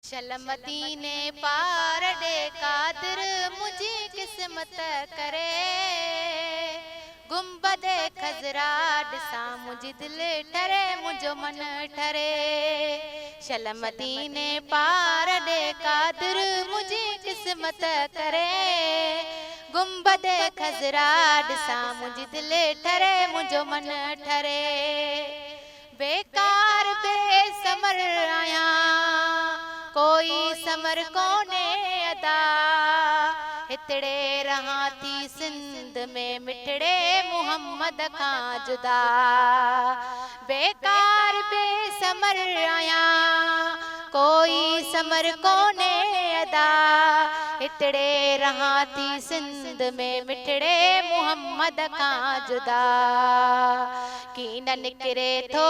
चल मदीने पार दे कादिर मुझी किस्मत करे गुंबदे खजरा ॾिसां मुझी दिल ठरे मुझो मन ठरे चल मदीने पार दे कादिर मुझी किस्मत करे गुंबदे खजरा ॾिसां मुझी दिल ठरे मुझो मन ठरे बेकार बेसमर आया कोई समर कोने अदा हितड़े रहा थी सिंध में मिठड़े मुहम्मद का जुदा बेकार बेसमर आया कोई समर कोने अदा हितड़े रहा थी सिंध में मिठड़े मुहम्मद का जुदा की न निकरे थो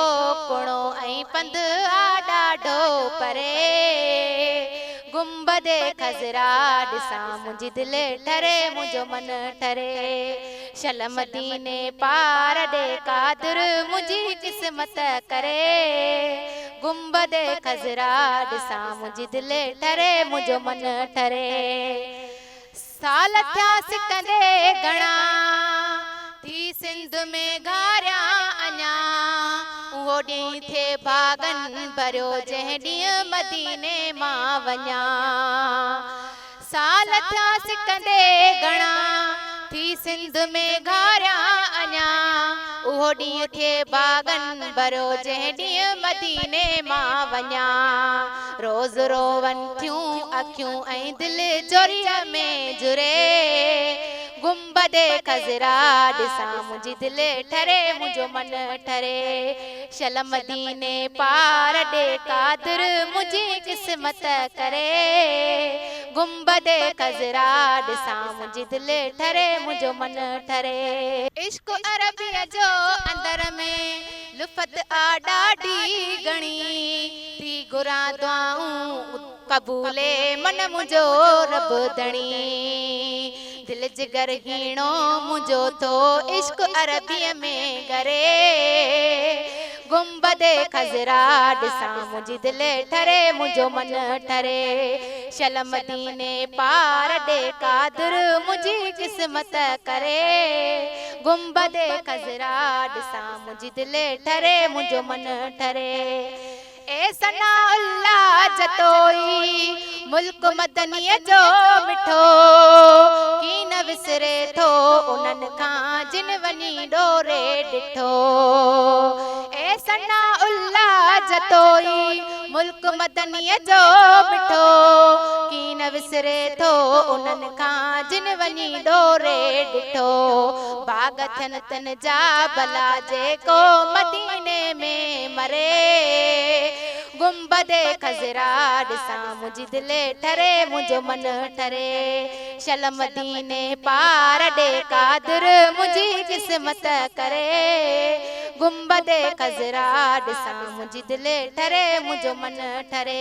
कुणो ऐं पंध ॾाढो परे गुंबदे खजरा ॾिसां मुझी दिल ठरे मुझो मन ठरे चल मदीने पार दे कादिर मुझी किस्मत करे गुंबदे खजरा ॾिसां मुझी दिल ठरे मुझो मन ठरे साल थिया सिकंदे घणा थी सिंध में घारिया अञा उहो ॾींहुं थे भागन भरियो जंहिं ॾींहुं मदीने मां वञा साल थिया सिकंदे घणा थी सिंध में घारिया अञा उहो ॾींहुं थे भागन भरियो जंहिं ॾींहुं मदीने मां वञा रोज़ रोवन थियूं अखियूं ऐं दिल जोरीअ में जुरे गुंबदे खजरा ॾिसां मुझी दिल ठरे मुझो मन ठरे चल मदीने पार दे कादिर मुझी किस्मत करे गुंबदे खजरा ॾिसां मुझी दिल ठरे मुझो मन ठरे इश्क अरबीअ जो अंदर में लुफ़त आ ॾाढी घणी थी घुरां दुआऊं कबूले मन मुझो रब धणी दिल जिगर हीणो मुझो तो इश्क अरबीअ में करे गुंबदे खजरा ॾिसां मुझी दिल ठरे मुझो मन ठरे चल मदीने पार दे कादिर मुझी किस्मत करे गुंबदे खजरा ॾिसां मुझी दिल ठरे मुझो मन ठरे ए सना अल्लाह जतोई मुल्क मदनीअ जो मिठो की न विसरे थो उन्हनि खां जिन वञी ॾोरे ॾिठो ए सना अल्लाह जतोई मुल्क मदनीअ जो मिठो की न विसरे थो उन्हनि खां जिन वञी ॾोरे ॾिठो बाग थियनि तन जा भला जेको मदीने में मरे गुंबदे खजरा ॾिसां मुझी दिल ठरे मुझो मन ठरे चल मदीने पार दे कादिर मुझी किस्मत करे गुंबदे खजरा ॾिसां मुझी दिल ठरे मुझो मन ठरे।